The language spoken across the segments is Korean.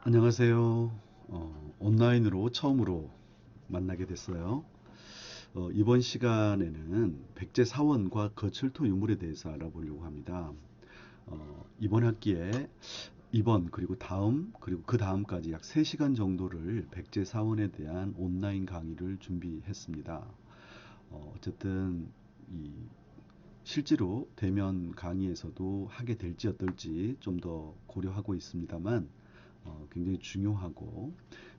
안녕하세요. 온라인으로 처음으로 만나게 됐어요. 이번 시간에는 백제사원과 거칠토 유물에 대해서 알아보려고 합니다. 이번 학기에 이번 그리고 다음 그리고 그 다음까지 약 3시간 정도를 백제사원에 대한 온라인 강의를 준비했습니다. 어쨌든 이 실제로 대면 강의에서도 하게 될지 어떨지 좀 더 고려하고 있습니다만 굉장히 중요하고,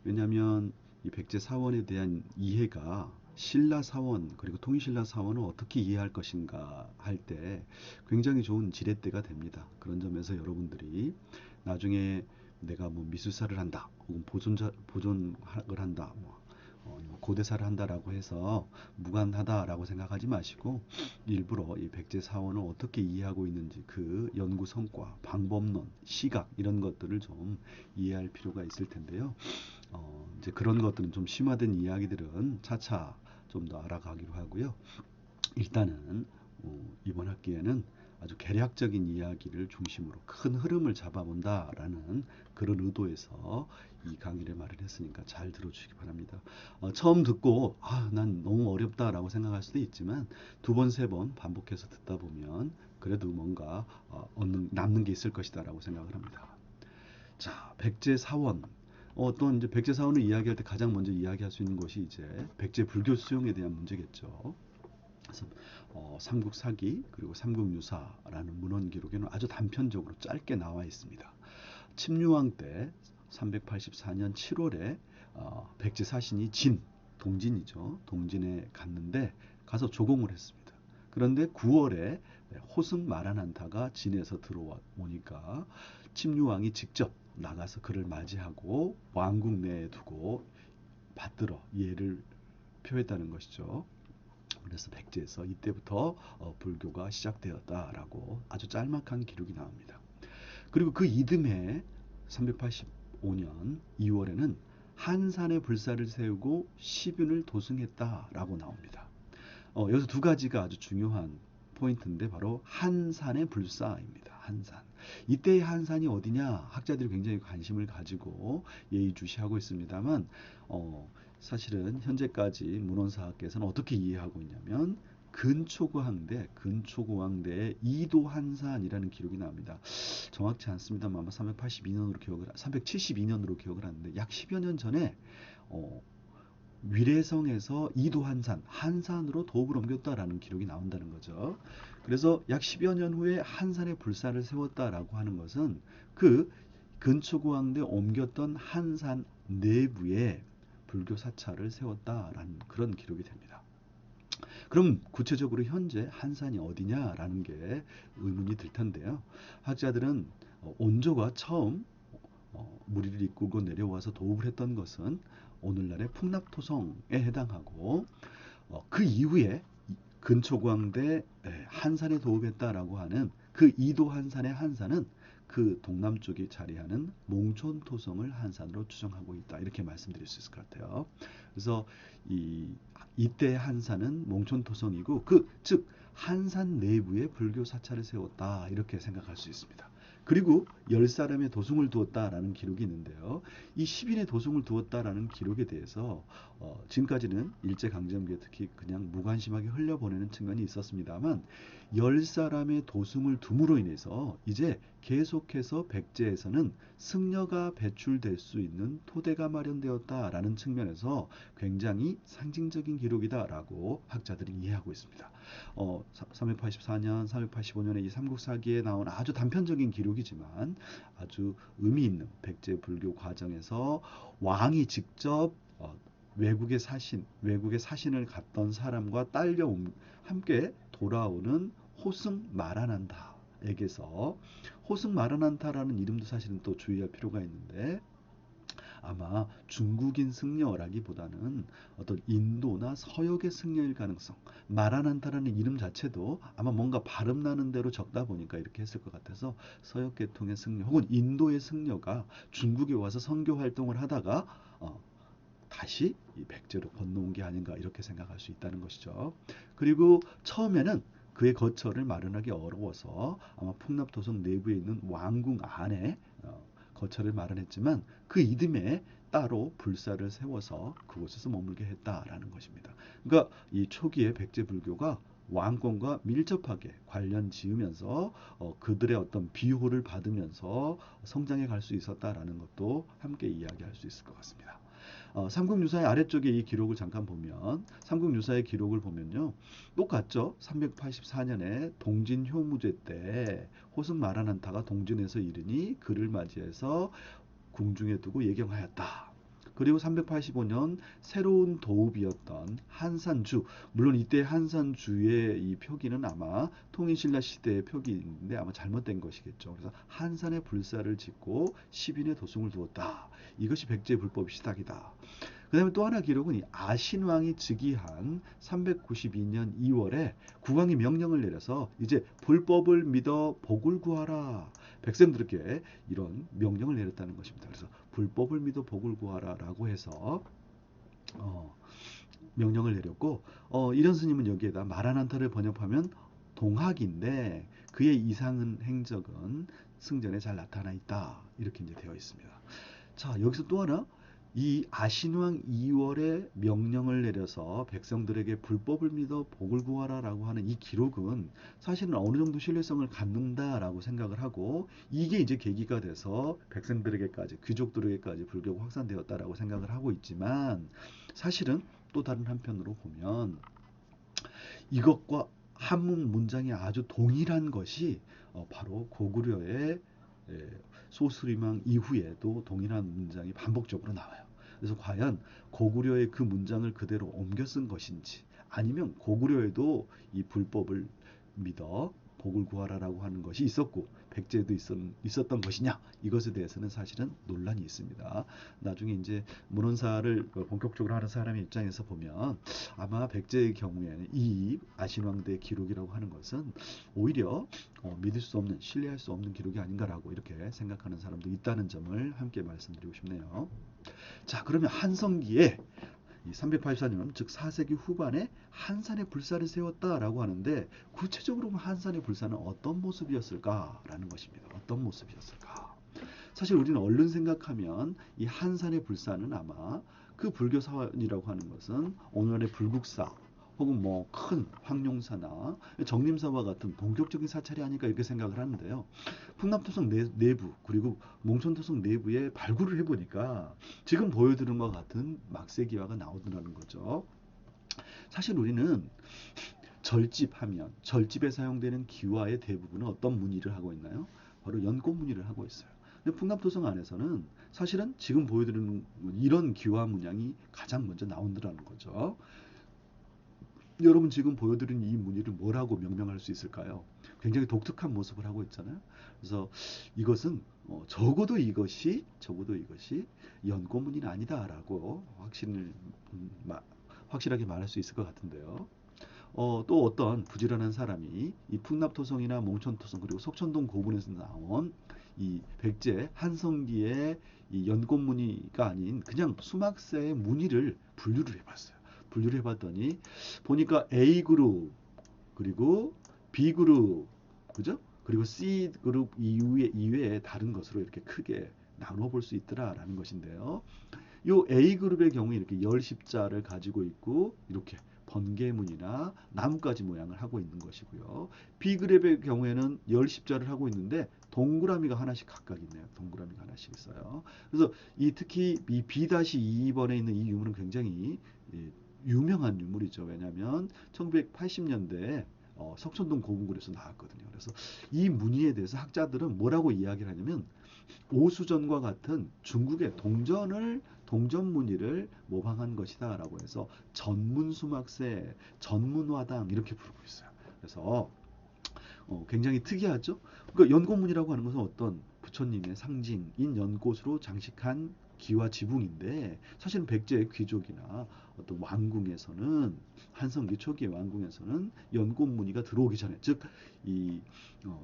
왜냐하면 이 백제 사원에 대한 이해가 신라 사원 그리고 통일신라 사원을 어떻게 이해할 것인가 할 때 굉장히 좋은 지렛대가 됩니다. 그런 점에서 여러분들이 나중에 내가 뭐 미술사를 한다 혹은 보존학을 한다 고대사를 한다라고 해서 무관하다라고 생각하지 마시고, 일부러 이 백제 사원을 어떻게 이해하고 있는지 그 연구 성과, 방법론, 시각 이런 것들을 좀 이해할 필요가 있을 텐데요. 이제 그런 것들은 좀 심화된 이야기들은 차차 좀 더 알아가기로 하고요. 일단은 이번 학기에는 아주 개략적인 이야기를 중심으로 큰 흐름을 잡아본다라는 그런 의도에서 이 강의를 마련했으니까 잘 들어주시기 바랍니다. 처음 듣고 난 너무 어렵다라고 생각할 수도 있지만 두 번, 세 번 반복해서 듣다 보면 그래도 뭔가 남는 게 있을 것이다라고 생각을 합니다. 자, 백제사원. 또 이제 백제사원을 이야기할 때 가장 먼저 이야기할 수 있는 것이 이제 백제 불교 수용에 대한 문제겠죠. 그래서 삼국사기 그리고 삼국유사라는 문헌 기록에는 아주 단편적으로 짧게 나와 있습니다. 침류왕 때 384년 7월에 백제 사신이 동진이죠. 동진에 갔는데 가서 조공을 했습니다. 그런데 9월에 호승 마라난타가 진에서 들어오니까 침류왕이 직접 나가서 그를 맞이하고 왕궁 내에 두고 받들어 예를 표했다는 것이죠. 그래서 백제에서 이때부터 불교가 시작되었다라고 아주 짤막한 기록이 나옵니다. 그리고 그 이듬해 385년 2월에는 한산에 불사를 세우고 시윤을 도승했다라고 나옵니다. 여기서 두 가지가 아주 중요한 포인트인데 바로 한산의 불사입니다. 한산. 이때의 한산이 어디냐? 학자들이 굉장히 관심을 가지고 예의주시하고 있습니다만 사실은 현재까지 문헌사학계에서는 어떻게 이해하고 있냐면 근초고왕대의 이도한산이라는 기록이 나옵니다. 정확치 않습니다만 아마 372년으로 기억을 하는데 약 10여 년 전에 어, 위례성에서 이도한산, 한산으로 도읍을 옮겼다라는 기록이 나온다는 거죠. 그래서 약 10여 년 후에 한산에 불사를 세웠다라고 하는 것은 그 근초고왕대 옮겼던 한산 내부에 불교 사찰을 세웠다라는 그런 기록이 됩니다. 그럼 구체적으로 현재 한산이 어디냐라는 게 의문이 들 텐데요. 학자들은 온조가 처음 무리를 이끌고 내려와서 도읍을 했던 것은 오늘날의 풍납토성에 해당하고, 그 이후에 근초광대 한산에 도읍했다라고 하는 그 이도 한산의 한산은 그 동남쪽에 자리하는 몽촌토성을 한산으로 추정하고 있다, 이렇게 말씀드릴 수 있을 것 같아요. 그래서 이때 한산은 몽촌토성이고 즉 한산 내부에 불교 사찰을 세웠다, 이렇게 생각할 수 있습니다. 그리고 10사람의 도승을 두었다라는 기록이 있는데요. 이 10인의 도승을 두었다라는 기록에 대해서 지금까지는 일제강점기에 특히 그냥 무관심하게 흘려보내는 측면이 있었습니다만 10사람의 도승을 둠으로 인해서 이제 계속해서 백제에서는 승려가 배출될 수 있는 토대가 마련되었다라는 측면에서 굉장히 상징적인 기록이다라고 학자들이 이해하고 있습니다. 384년, 385년에 이 삼국사기에 나온 아주 단편적인 기록이지만 아주 의미 있는 백제 불교 과정에서 왕이 직접 외국의 사신을 갔던 사람과 딸려 함께 돌아오는 호승 마라난타에게서, 호승 마라난타라는 이름도 사실은 또 주의할 필요가 있는데 아마 중국인 승려라기보다는 어떤 인도나 서역의 승려일 가능성. 마라난타라는 이름 자체도 아마 뭔가 발음 나는 대로 적다 보니까 이렇게 했을 것 같아서 서역 계통의 승려 혹은 인도의 승려가 중국에 와서 선교 활동을 하다가 다시 이 백제로 건너온 게 아닌가, 이렇게 생각할 수 있다는 것이죠. 그리고 처음에는 그의 거처를 마련하기 어려워서 아마 풍납도성 내부에 있는 왕궁 안에 거처를 마련했지만 그 이듬해 따로 불사를 세워서 그곳에서 머물게 했다라는 것입니다. 그러니까 이 초기의 백제 불교가 왕권과 밀접하게 관련 지으면서 그들의 어떤 비호를 받으면서 성장해 갈 수 있었다라는 것도 함께 이야기할 수 있을 것 같습니다. 삼국유사의 아래쪽에 이 기록을 잠깐 보면 삼국유사의 기록을 보면요. 똑같죠. 384년에 동진효무제 때 호승 마라난타가 동진에서 이르니 그를 맞이해서 궁중에 두고 예경하였다. 그리고 385년 새로운 도읍이었던 한산주, 물론 이때 한산주의 이 표기는 아마 통일신라 시대의 표기인데 아마 잘못된 것이겠죠. 그래서 한산에 불사를 짓고 10인의 도승을 두었다. 이것이 백제의 불법 시작이다. 그 다음에 또 하나 기록은 이 아신왕이 즉위한 392년 2월에 국왕이 명령을 내려서 이제 불법을 믿어 복을 구하라. 백성들에게 이런 명령을 내렸다는 것입니다. 그래서 불법을 믿어 복을 구하라라고 해서 명령을 내렸고 이런 스님은 여기에다 마라난타를 번역하면 동학인데 그의 이상한 행적은 승전에 잘 나타나 있다. 이렇게 이제 되어 있습니다. 자, 여기서 또 하나 이 아신왕 2월에 명령을 내려서 백성들에게 불법을 믿어 복을 구하라라고 하는 이 기록은 사실은 어느 정도 신뢰성을 갖는다라고 생각을 하고 이게 이제 계기가 돼서 백성들에게까지 귀족들에게까지 불교가 확산되었다라고 생각을 하고 있지만 사실은 또 다른 한편으로 보면 이것과 한문 문장이 아주 동일한 것이 바로 고구려의 소수리망 이후에도 동일한 문장이 반복적으로 나와요. 그래서 과연 고구려의 그 문장을 그대로 옮겨 쓴 것인지 아니면 고구려에도 이 불법을 믿어 복을 구하라라고 하는 것이 있었고 백제에도 있었던 것이냐 이것에 대해서는 사실은 논란이 있습니다. 나중에 이제 문헌사를 본격적으로 하는 사람의 입장에서 보면 아마 백제의 경우에는 이 아신왕대의 기록이라고 하는 것은 오히려 믿을 수 없는 신뢰할 수 없는 기록이 아닌가라고 이렇게 생각하는 사람도 있다는 점을 함께 말씀드리고 싶네요. 자, 그러면 한성기에 이 384년 즉 4세기 후반에 한산에 불사를 세웠다라고 하는데 구체적으로 한산의 불사는 어떤 모습이었을까라는 것입니다. 어떤 모습이었을까? 사실 우리는 얼른 생각하면 이 한산의 불사는 아마 그 불교 사원이라고 하는 것은 오늘날의 불국사 혹은 뭐 큰 황룡사나 정림사와 같은 본격적인 사찰이 아닐까 이렇게 생각을 하는데요. 풍납토성 내부 그리고 몽촌토성 내부에 발굴을 해보니까 지금 보여드린 것과 같은 막세기화가 나오더라는 거죠. 사실 우리는 절집하면 절집에 사용되는 기와의 대부분은 어떤 무늬를 하고 있나요? 바로 연꽃 무늬를 하고 있어요. 근데 풍납토성 안에서는 사실은 지금 보여드리는 이런 기와 문양이 가장 먼저 나온다는 거죠. 여러분 지금 보여드린 이 무늬를 뭐라고 명명할 수 있을까요? 굉장히 독특한 모습을 하고 있잖아요. 그래서 이것은 적어도 이것이 연꽃무늬는 아니다라고 확실하게 말할 수 있을 것 같은데요. 또 어떤 부지런한 사람이 이 풍납토성이나 몽천토성 그리고 석천동 고분에서 나온 이 백제 한성기의 이 연꽃무늬가 아닌 그냥 수막새의 무늬를 분류를 해봤어요. 분류를 해봤더니 보니까 A 그룹 그리고 B 그룹 그죠? 그리고 C 그룹 이외에 다른 것으로 이렇게 크게 나눠 볼 수 있더라라는 것인데요. 요 A 그룹의 경우에 이렇게 열 십자를 가지고 있고 이렇게 번개문이나 나뭇가지 모양을 하고 있는 것이고요. B 그룹의 경우에는 열 십자를 하고 있는데 동그라미가 하나씩 각각 있네요. 동그라미가 하나씩 있어요. 그래서 특히 이 B-2번에 있는 이 유물은 굉장히 유명한 유물이죠. 왜냐하면 1980년대에 석촌동 고분굴에서 나왔거든요. 그래서 이 무늬에 대해서 학자들은 뭐라고 이야기를 하냐면 오수전과 같은 중국의 동전 무늬를 모방한 것이다라고 해서 전문수막새, 전문화당 이렇게 부르고 있어요. 그래서 굉장히 특이하죠. 그러니까 연꽃무늬라고 하는 것은 어떤 부처님의 상징인 연꽃으로 장식한 기와 지붕인데 사실은 백제 귀족이나 어떤 왕궁에서는 한성기 초기의 왕궁에서는 연꽃 무늬가 들어오기 전에 즉 이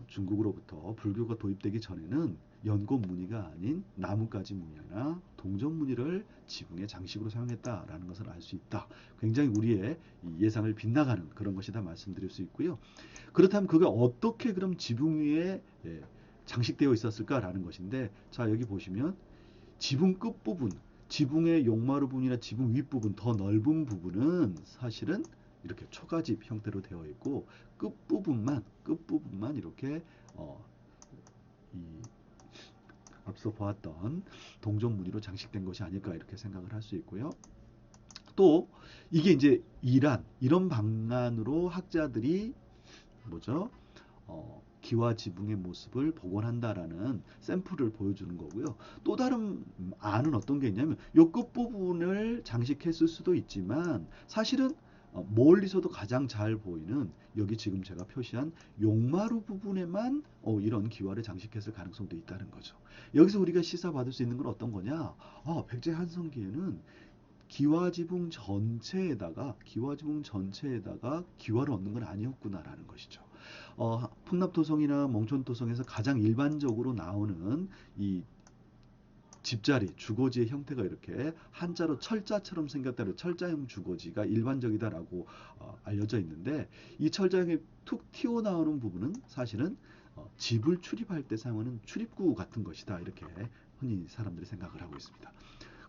중국으로부터 불교가 도입되기 전에는 연꽃 무늬가 아닌 나뭇가지 무늬나 동전 무늬를 지붕의 장식으로 사용했다라는 것을 알 수 있다. 굉장히 우리의 예상을 빗나가는 그런 것이다 말씀드릴 수 있고요. 그렇다면 그가 어떻게 그럼 지붕 위에 장식되어 있었을까라는 것인데, 자 여기 보시면 지붕 끝부분, 지붕의 용마루 부분이나 지붕 윗부분 더 넓은 부분은 사실은 이렇게 초가집 형태로 되어 있고, 끝부분만 이렇게 이 앞서 보았던 동전 무늬로 장식된 것이 아닐까 이렇게 생각을 할 수 있고요. 또 이게 이제 이런 방안으로 학자들이 뭐죠? 기와 지붕의 모습을 복원한다라는 샘플을 보여주는 거고요. 또 다른 안은 어떤 게 있냐면 요 끝부분을 장식했을 수도 있지만, 사실은 멀리서도 가장 잘 보이는 여기 지금 제가 표시한 용마루 부분에만 이런 기와를 장식했을 가능성도 있다는 거죠. 여기서 우리가 시사받을 수 있는 건 어떤 거냐? 백제 한성기에는 기와지붕 전체에다가 기와를 얻는 건 아니었구나라는 것이죠. 풍납토성이나 몽촌토성에서 가장 일반적으로 나오는 이 집자리, 주거지의 형태가 이렇게 한자로 철자처럼 생겼다는 철자형 주거지가 일반적이다라고 알려져 있는데, 이 철자형이 툭 튀어나오는 부분은 사실은 집을 출입할 때 사용하는 출입구 같은 것이다, 이렇게 흔히 사람들이 생각을 하고 있습니다.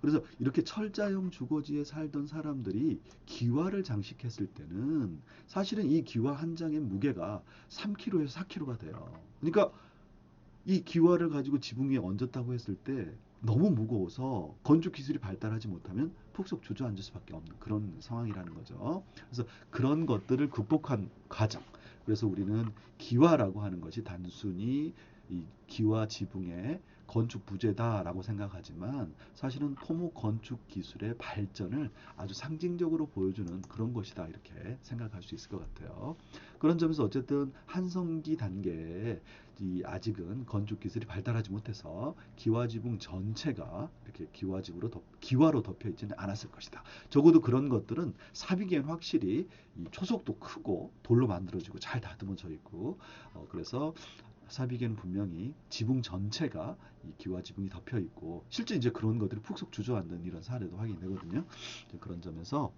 그래서 이렇게 철자형 주거지에 살던 사람들이 기와를 장식했을 때는 사실은 이 기와 한 장의 무게가 3kg에서 4kg가 돼요. 그러니까 이 기와를 가지고 지붕 위에 얹었다고 했을 때 너무 무거워서 건축 기술이 발달하지 못하면 푹속 주저앉을 수밖에 없는 그런 상황이라는 거죠. 그래서 그런 것들을 극복한 과정. 그래서 우리는 기와라고 하는 것이 단순히 이 기와 지붕의 건축 부재다라고 생각하지만, 사실은 토목 건축 기술의 발전을 아주 상징적으로 보여주는 그런 것이다, 이렇게 생각할 수 있을 것 같아요. 그런 점에서 어쨌든 한성기 단계에 아직은 건축 기술이 발달하지 못해서 기와지붕 전체가 이렇게 기와로 덮여 있지는 않았을 것이다. 적어도 그런 것들은 사비기에는 확실히 이 초석도 크고 돌로 만들어지고 잘 다듬어져 있고, 그래서 사비기에는 분명히 지붕 전체가 이 기와 지붕이 덮여 있고, 실제 이제 그런 것들이 푹속 주저앉는 이런 사례도 확인되거든요. 그런 점에서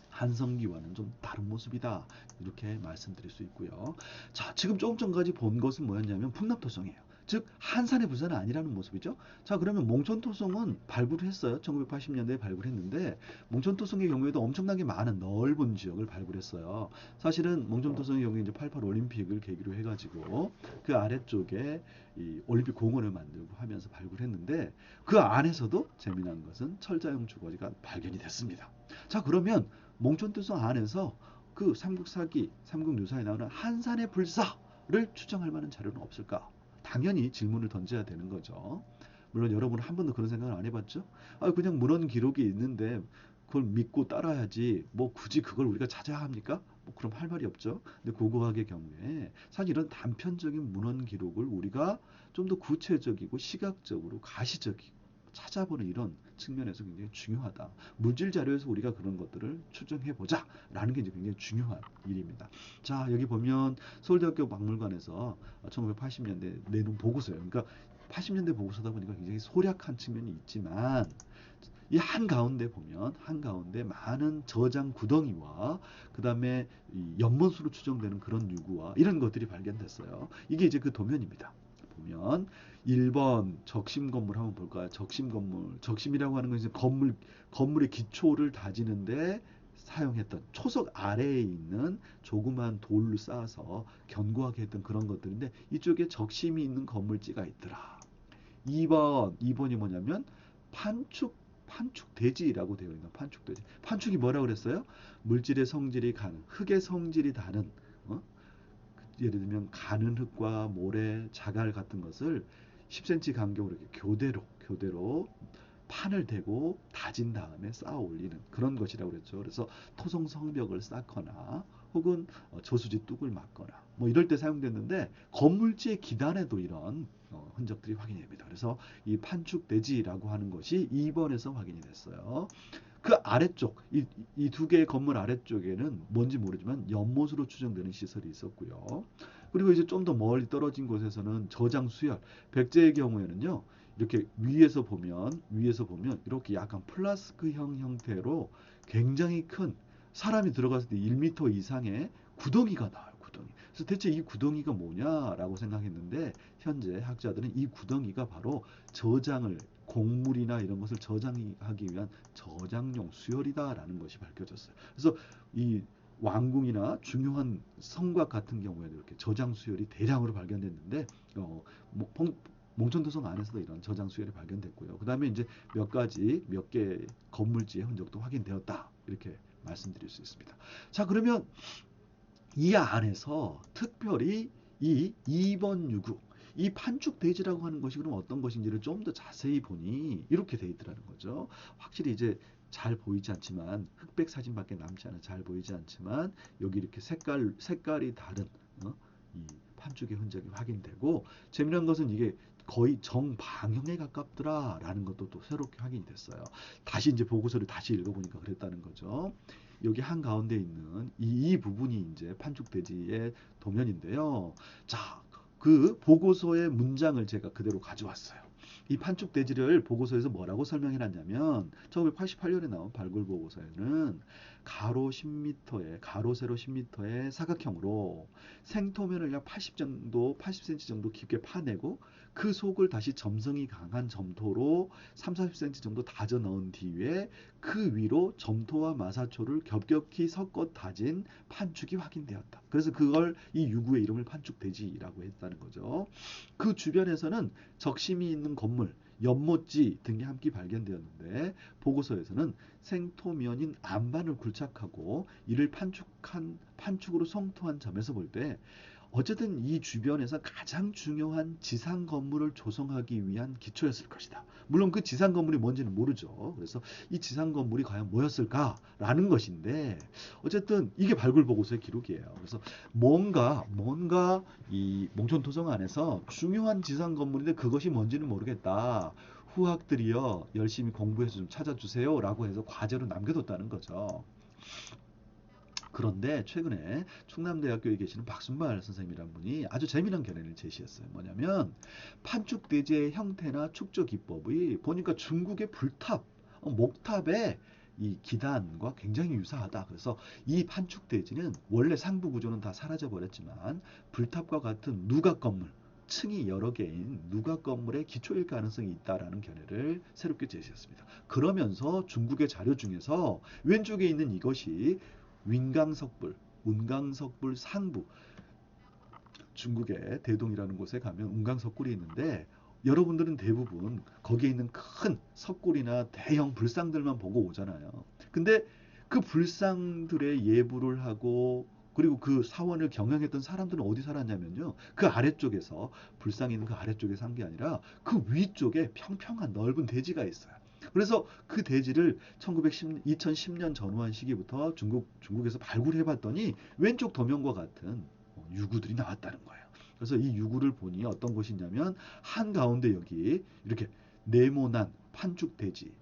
한성기와는 좀 다른 모습이다, 이렇게 말씀드릴 수 있고요. 자, 지금 조금 전까지 본 것은 뭐였냐면 풍납토성이에요. 즉 한산의 부산은 아니라는 모습이죠. 자, 그러면 몽촌토성은 발굴을 했어요. 1980년대에 발굴했는데, 몽촌토성의 경우에도 엄청나게 많은 넓은 지역을 발굴했어요. 사실은 몽촌토성의 경우에 이제 88 올림픽을 계기로 해가지고 그 아래쪽에 이 올림픽 공원을 만들고 하면서 발굴했는데, 그 안에서도 재미난 것은 철자형 주거지가 발견이 됐습니다. 자, 그러면 몽촌토성 안에서 그 삼국사기, 삼국유사에 나오는 한산의 불사를 추정할 만한 자료는 없을까? 당연히 질문을 던져야 되는 거죠. 물론 여러분은 한 번도 그런 생각을 안 해봤죠? 그냥 문헌 기록이 있는데 그걸 믿고 따라야지 뭐 굳이 그걸 우리가 찾아야 합니까? 뭐 그럼 할 말이 없죠. 근데 고고학의 경우에 사실 이런 단편적인 문헌 기록을 우리가 좀 더 구체적이고 시각적으로 가시적이고 찾아보는 이런 측면에서 굉장히 중요하다. 물질 자료에서 우리가 그런 것들을 추정해 보자 라는 게 이제 굉장히 중요한 일입니다. 자, 여기 보면 서울대학교 박물관에서 1980년대 내놓은 보고서예요. 그러니까 80년대 보고서다 보니까 굉장히 소략한 측면이 있지만, 이 한가운데 보면 한가운데 많은 저장 구덩이와 그다음에 이 연못으로 추정되는 그런 유구와 이런 것들이 발견됐어요. 이게 이제 그 도면입니다. 보면 1번 적심 건물 한번 볼까요? 적심 건물. 적심이라고 하는 것은 건물의 기초를 다지는데 사용했던 초석 아래에 있는 조그만 돌로 쌓아서 견고하게 했던 그런 것들인데, 이쪽에 적심이 있는 건물지가 있더라. 2번이 뭐냐면 판축대지라고 되어 있는 판축대지. 판축이 뭐라고 그랬어요? 물질의 성질이 가는, 흙의 성질이 다른, 예를 들면 가는 흙과 모래, 자갈 같은 것을 10cm 간격으로 이렇게 교대로 판을 대고 다진 다음에 쌓아 올리는 그런 것이라고 그랬죠. 그래서 토성 성벽을 쌓거나 혹은 저수지 뚝을 막거나 뭐 이럴 때 사용됐는데, 건물지의 기단에도 이런 흔적들이 확인이 됩니다. 그래서 이 판축대지라고 하는 것이 2번에서 확인이 됐어요. 그 아래쪽, 이 두 개의 건물 아래쪽에는 뭔지 모르지만 연못으로 추정되는 시설이 있었고요. 그리고 이제 좀 더 멀리 떨어진 곳에서는 저장 수열, 백제의 경우에는요, 이렇게 위에서 보면 이렇게 약간 플라스크형 형태로 굉장히 큰, 사람이 들어갔을 때 1m 이상의 구덩이가 나와요. 구덩이. 그래서 대체 이 구덩이가 뭐냐라고 생각했는데 현재 학자들은 이 구덩이가 바로 저장을 곡물이나 이런 것을 저장하기 위한 저장용 수열이다라는 것이 밝혀졌어요. 그래서 이 왕궁이나 중요한 성곽 같은 경우에는 이렇게 저장 수열이 대량으로 발견됐는데 뭐, 몽천도성 안에서도 이런 저장 수열이 발견됐고요. 그 다음에 이제 몇 개 건물지의 흔적도 확인되었다. 이렇게 말씀드릴 수 있습니다. 자, 그러면 이 안에서 특별히 이 2번 유구, 이 판축대지라고 하는 것이 그럼 어떤 것인지를 좀 더 자세히 보니 이렇게 돼 있더라는 거죠. 확실히 이제 잘 보이지 않지만 흑백 사진밖에 남지 않아 잘 보이지 않지만 여기 이렇게 색깔이 다른 이 판축의 흔적이 확인되고 재미난 것은 이게 거의 정방형에 가깝더라라는 것도 또 새롭게 확인이 됐어요. 다시 이제 보고서를 다시 읽어보니까 그랬다는 거죠. 여기 한 가운데 있는 이 부분이 이제 판축대지의 도면인데요. 자, 그 보고서의 문장을 제가 그대로 가져왔어요. 이 판축대지를 보고서에서 뭐라고 설명해 놨냐면 1988년에 나온 발굴 보고서에는 가로 10m에 가로 세로 10m의 사각형으로 생토면을 약 80cm 정도 깊게 파내고 그 속을 다시 점성이 강한 점토로 3, 40cm 정도 다져 넣은 뒤에 그 위로 점토와 마사초를 겹겹이 섞어 다진 판축이 확인되었다. 그래서 그걸 이 유구의 이름을 판축대지라고 했다는 거죠. 그 주변에서는 적심이 있는 건물, 연못지 등이 함께 발견되었는데 보고서에서는 생토면인 안반을 굴착하고 이를 판축으로 성토한 점에서 볼 때 어쨌든 이 주변에서 가장 중요한 지상 건물을 조성하기 위한 기초였을 것이다. 물론 그 지상 건물이 뭔지는 모르죠. 그래서 이 지상 건물이 과연 뭐였을까라는 것인데 어쨌든 이게 발굴 보고서의 기록이에요. 그래서 뭔가 이 몽촌토성 안에서 중요한 지상 건물인데 그것이 뭔지는 모르겠다. 후학들이여 열심히 공부해서 좀 찾아주세요라고 해서 과제로 남겨뒀다는 거죠. 그런데 최근에 충남대학교에 계시는 박순발 선생님이란 분이 아주 재미난 견해를 제시했어요. 뭐냐면 판축대지의 형태나 축조 기법이 보니까 중국의 불탑, 목탑의 이 기단과 굉장히 유사하다. 그래서 이 판축대지는 원래 상부 구조는 다 사라져 버렸지만 불탑과 같은 누각 건물, 층이 여러 개인 누각 건물의 기초일 가능성이 있다라는 견해를 새롭게 제시했습니다. 그러면서 중국의 자료 중에서 왼쪽에 있는 이것이 윈강석불, 운강석불 상부, 중국의 대동이라는 곳에 가면 운강석굴이 있는데 여러분들은 대부분 거기에 있는 큰 석굴이나 대형 불상들만 보고 오잖아요. 근데 그 불상들의 예부를 하고 그리고 그 사원을 경영했던 사람들은 어디 살았냐면요. 그 아래쪽에서 불상이 있는 그 아래쪽에 산 게 아니라 그 위쪽에 평평한 넓은 대지가 있어요. 그래서 그 대지를 2010년 전후한 시기부터 중국에서 발굴해 봤더니 왼쪽 도면과 같은 유구들이 나왔다는 거예요. 그래서 이 유구를 보니 어떤 것이냐면 한가운데 여기 이렇게 네모난 판축 대지.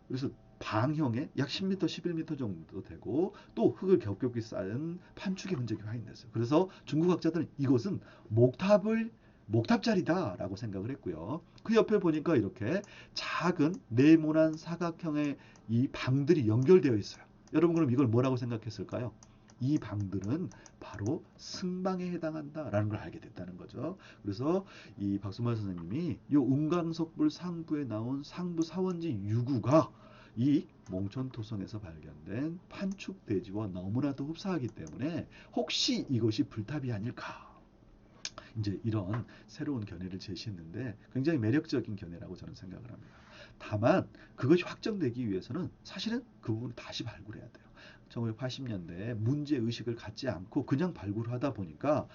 그래서 방형의 약 10m, 11m 정도 되고 또 흙을 겹겹이 쌓은 판축의 흔적이 확인됐어요. 그래서 중국 학자들은 이것은 목탑자리다라고 생각을 했고요. 그 옆에 보니까 이렇게 작은 네모난 사각형의 이 방들이 연결되어 있어요. 여러분 그럼 이걸 뭐라고 생각했을까요? 이 방들은 바로 승방에 해당한다라는 걸 알게 됐다는 거죠. 그래서 이 박수만 선생님이 이 운강석불 상부에 나온 상부 사원지 유구가 이 몽천토성에서 발견된 판축대지와 너무나도 흡사하기 때문에 혹시 이것이 불탑이 아닐까? 이제 이런 새로운 견해를 제시했는데 굉장히 매력적인 견해라고 저는 생각을 합니다. 다만 그것이 확정되기 위해서는 사실은 그 부분을 다시 발굴해야 돼요. 1980년대에 문제 의식을 갖지 않고 그냥 발굴하다 보니까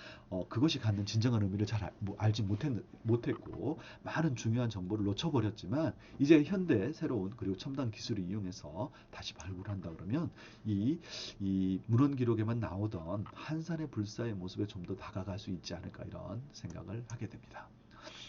그것이 갖는 진정한 의미를 잘 알지 못했고 많은 중요한 정보를 놓쳐버렸지만 이제 현대 새로운 그리고 첨단 기술을 이용해서 다시 발굴한다 그러면 이 문헌 기록에만 나오던 한산의 불사의 모습에 좀 더 다가갈 수 있지 않을까 이런 생각을 하게 됩니다.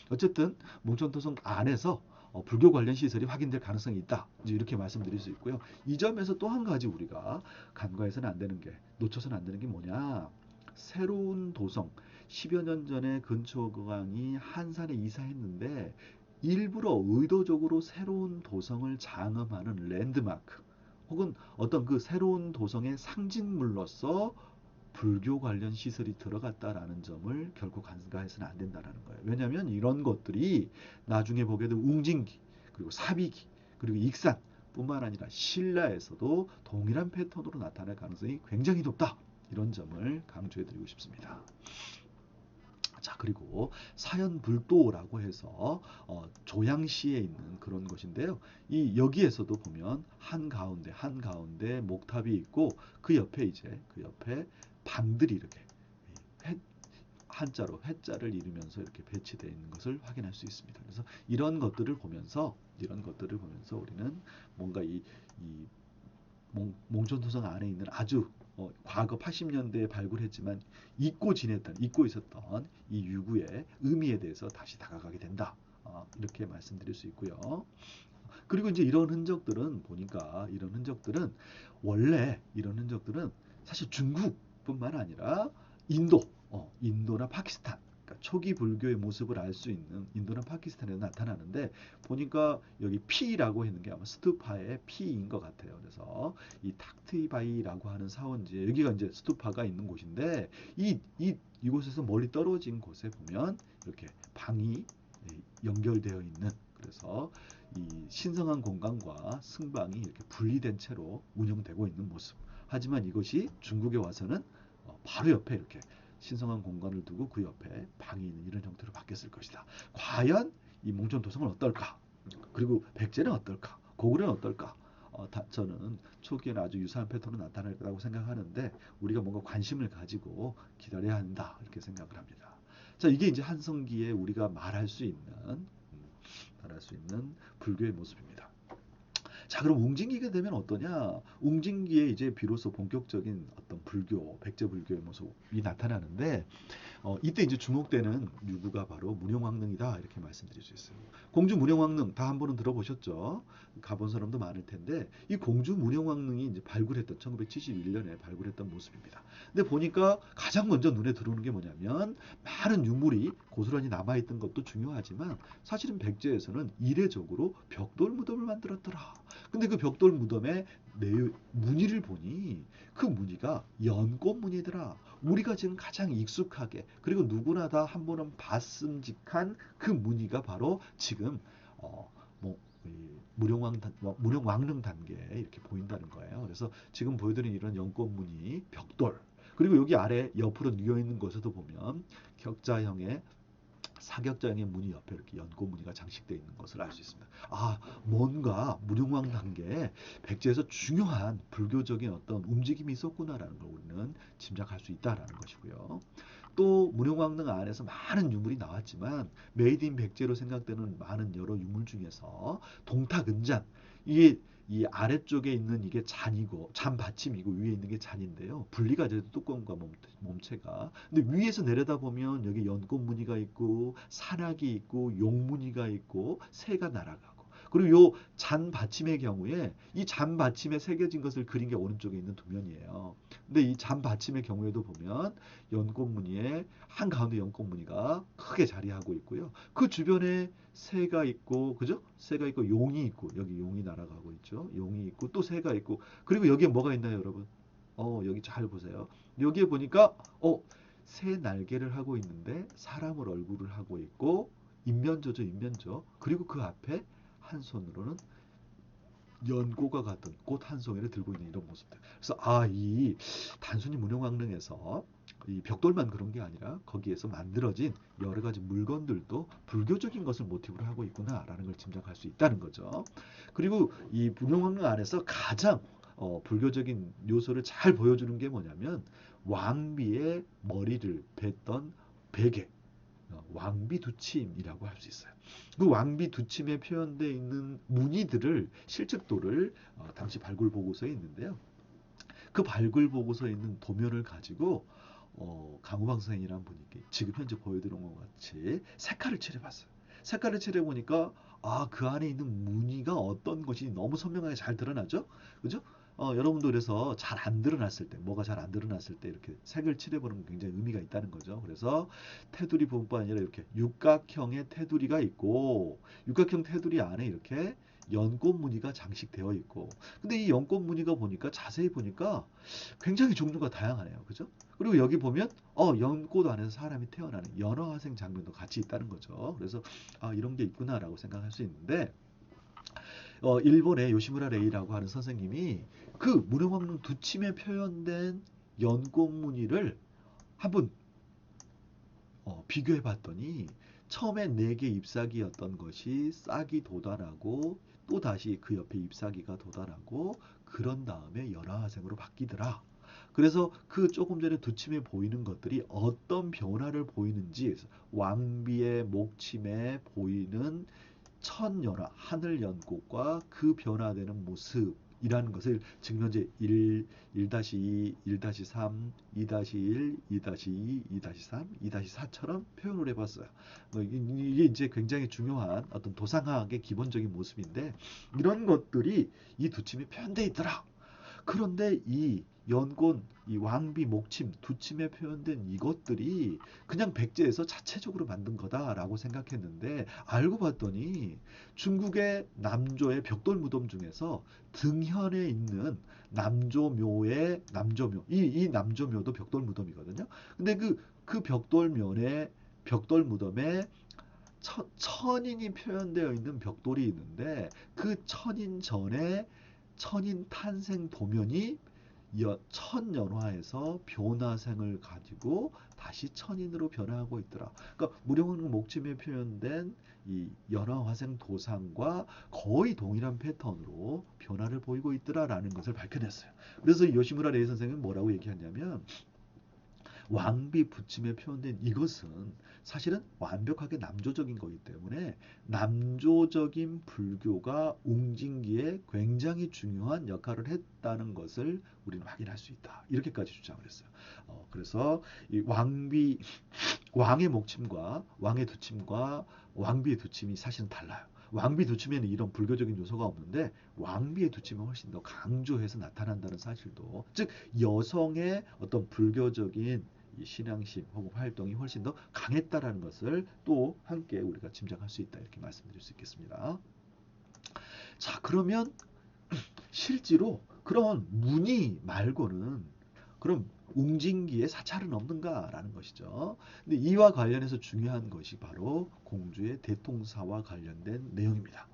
어쨌든 몽천토성 안에서 불교 관련 시설이 확인될 가능성이 있다. 이제 이렇게 말씀드릴 수 있고요. 이 점에서 또 한 가지 우리가 간과해서는 안 되는 게 놓쳐서는 안 되는 게 뭐냐? 새로운 도성 10여 년 전에 근초강이 한산에 이사했는데 일부러 의도적으로 새로운 도성을 장엄하는 랜드마크 혹은 어떤 그 새로운 도성의 상징물로서 불교 관련 시설이 들어갔다라는 점을 결코 간과해서는 안 된다라는 거예요. 왜냐하면 이런 것들이 나중에 보게 되면 웅진기, 그리고 사비기, 그리고 익산 뿐만 아니라 신라에서도 동일한 패턴으로 나타날 가능성이 굉장히 높다. 이런 점을 강조해드리고 싶습니다. 자, 그리고 사연불도라고 해서 조양시에 있는 그런 것인데요. 이 여기에서도 보면 한가운데 목탑이 있고 그 옆에 방들이 이렇게 회, 한자로 회자를 이루면서 이렇게 배치되어 있는 것을 확인할 수 있습니다. 그래서 이런 것들을 보면서 우리는 뭔가 이 몽촌토성 안에 있는 아주 과거 80년대에 발굴했지만 잊고 있었던 이 유구의 의미에 대해서 다시 다가가게 된다. 이렇게 말씀드릴 수 있고요. 그리고 이제 이런 흔적들은 사실 중국뿐만 아니라 인도나 파키스탄, 그러니까 초기 불교의 모습을 알 수 있는 인도나 파키스탄에도 나타나는데 보니까 여기 피라고 했는 게 아마 스투파의 피인 것 같아요. 그래서 이 탁트이바이라고 하는 사원지에 여기가 이제 스투파가 있는 곳인데 이곳에서 멀리 떨어진 곳에 보면 이렇게 방이 연결되어 있는 그래서 이 신성한 공간과 승방이 이렇게 분리된 채로 운영되고 있는 모습. 하지만 이것이 중국에 와서는 바로 옆에 이렇게 신성한 공간을 두고 그 옆에 방이 있는 이런 형태로 바뀌었을 것이다. 과연 이 몽촌도성은 어떨까? 그리고 백제는 어떨까? 고구려는 어떨까? 저는 초기에는 아주 유사한 패턴으로 나타날 거라고 생각하는데 우리가 뭔가 관심을 가지고 기다려야 한다 이렇게 생각을 합니다. 자, 이게 이제 한성기에 우리가 말할 수 있는 불교의 모습입니다. 자, 그럼 웅진기가 되면 어떠냐? 웅진기에 이제 비로소 본격적인 어떤 백제 불교의 모습이 나타나는데 이때 이제 주목되는 유구가 바로 문영왕릉이다 이렇게 말씀드릴 수 있어요. 공주 문영왕릉 다 한 번은 들어보셨죠? 가본 사람도 많을 텐데 이 공주 문영왕릉이 이제 1971년에 발굴했던 모습입니다. 근데 보니까 가장 먼저 눈에 들어오는 게 뭐냐면 많은 유물이 고스란히 남아있던 것도 중요하지만 사실은 백제에서는 이례적으로 벽돌 무덤을 만들었더라. 근데 그 벽돌 무덤의 무늬를 보니 그 무늬가 연꽃 무늬더라. 우리가 지금 가장 익숙하게 그리고 누구나 다 한 번은 봤음직한 그 무늬가 바로 지금 뭐 무령왕릉 단계에 이렇게 보인다는 거예요. 그래서 지금 보여드린 이런 연꽃 무늬 벽돌 그리고 여기 아래 옆으로 뉘어 있는 곳에도 보면 사격자형의 무늬 옆에 이렇게 연꽃 무늬가 장식되어 있는 것을 알 수 있습니다. 뭔가 무령왕 단계에 백제에서 중요한 불교적인 어떤 움직임이 있었구나라는 걸 우리는 짐작할 수 있다라는 것이고요. 또 무령왕릉 안에서 많은 유물이 나왔지만 메이드 인 백제로 생각되는 많은 여러 유물 중에서 동탁은잔 이게 이 아래쪽에 있는 이게 잔 받침이고 위에 있는 게 잔인데요. 분리가 돼도 뚜껑과 몸체가. 근데 위에서 내려다 보면 여기 연꽃 무늬가 있고 산악이 있고 용 무늬가 있고 새가 날아가고. 그리고 요 잔 받침의 경우에 이 잔 받침에 새겨진 것을 그린 게 오른쪽에 있는 도면이에요. 근데 이 잔 받침의 경우에도 보면 연꽃 무늬에 한가운데 연꽃 무늬가 크게 자리하고 있고요. 그 주변에 새가 있고, 그죠? 새가 있고, 용이 있고, 여기 용이 날아가고 있죠. 용이 있고, 또 새가 있고, 그리고 여기에 뭐가 있나요, 여러분? 여기 잘 보세요. 여기에 보니까, 새 날개를 하고 있는데, 사람을 얼굴을 하고 있고, 인면조죠, 인면조. 그리고 그 앞에 한 손으로는 연고가 같은 꽃 한 송이를 들고 있는 이런 모습들. 그래서 이 단순히 문형왕릉에서 이 벽돌만 그런 게 아니라 거기에서 만들어진 여러 가지 물건들도 불교적인 것을 모티브로 하고 있구나라는 걸 짐작할 수 있다는 거죠. 그리고 이 문형왕릉 안에서 가장 불교적인 요소를 잘 보여주는 게 뭐냐면 왕비의 머리를 뱉던 베개, 왕비 두침이라고 할 수 있어요. 그 왕비 두침에 표현되어 있는 무늬들을 실측도를 당시 발굴 보고서에 있는데요. 그 발굴 보고서에 있는 도면을 가지고 강우방 선생이라는 분이 지금 현재 보여드린 것 같이 색깔을 칠해봤어요. 색깔을 칠해보니까 그 안에 있는 무늬가 어떤 것이 너무 선명하게 잘 드러나죠? 그죠? 여러분도 그래서 잘 안 드러났을 때, 뭐가 잘 안 드러났을 때 이렇게 색을 칠해보는 게 굉장히 의미가 있다는 거죠. 그래서 테두리 부분뿐 아니라 이렇게 육각형의 테두리가 있고, 육각형 테두리 안에 이렇게 연꽃 무늬가 장식되어 있고, 근데 이 연꽃 무늬가 보니까 자세히 보니까 굉장히 종류가 다양하네요. 그죠? 그리고 여기 보면 연꽃 안에서 사람이 태어나는 연화화생 장면도 같이 있다는 거죠. 그래서 이런 게 있구나라고 생각할 수 있는데, 일본의 요시무라 레이라고 하는 선생님이 그 무료먹는 두침에 표현된 연꽃 무늬를 한번 비교해 봤더니 처음에 4개 잎사귀였던 것이 싹이 돋아나고 또 다시 그 옆에 잎사귀가 돋아나고 그런 다음에 열화화생으로 바뀌더라. 그래서 그 조금 전에 두침에 보이는 것들이 어떤 변화를 보이는지 왕비의 목침에 보이는 천연화, 하늘 연꽃과 그 변화되는 모습이라는 것을 지금 현재 1, 1-2, 1-3, 2-1, 2-2, 2-3, 2-4처럼 표현을 해봤어요. 이게 이제 굉장히 중요한 어떤 도상학의 기본적인 모습인데 이런 것들이 이 두침에 표현되어 있더라. 그런데 이 연꽃, 이 왕비 목침, 두침에 표현된 이것들이 그냥 백제에서 자체적으로 만든 거다라고 생각했는데 알고 봤더니 중국의 남조의 벽돌 무덤 중에서 등현에 있는 남조묘의 남조묘, 이 남조묘도 벽돌 무덤이거든요. 근데 그 벽돌 무덤에 천인이 표현되어 있는 벽돌이 있는데 그 천인 전에 천인 탄생 도면이 천연화에서 변화생을 가지고 다시 천인으로 변화하고 있더라. 그러니까 무령은 목침에 표현된 이 연화화생 도상과 거의 동일한 패턴으로 변화를 보이고 있더라라는 것을 밝혀냈어요. 그래서 요시무라 레이 선생님은 뭐라고 얘기하냐면 왕비 부침에 표현된 이것은 사실은 완벽하게 남조적인 거기 때문에 남조적인 불교가 웅진기에 굉장히 중요한 역할을 했다는 것을 우리는 확인할 수 있다. 이렇게까지 주장을 했어요. 그래서 이 왕의 목침과 왕의 두침과 왕비의 두침이 사실은 달라요. 왕비 두침에는 이런 불교적인 요소가 없는데 왕비의 두침은 훨씬 더 강조해서 나타난다는 사실도, 즉 여성의 어떤 불교적인 이 신앙심 혹은 활동이 훨씬 더 강했다라는 것을 또 함께 우리가 짐작할 수 있다 이렇게 말씀드릴 수 있겠습니다. 자, 그러면 실제로 그런 무늬 말고는 그럼 웅진기에 사찰은 없는가라는 것이죠. 근데 이와 관련해서 중요한 것이 바로 공주의 대통사와 관련된 내용입니다.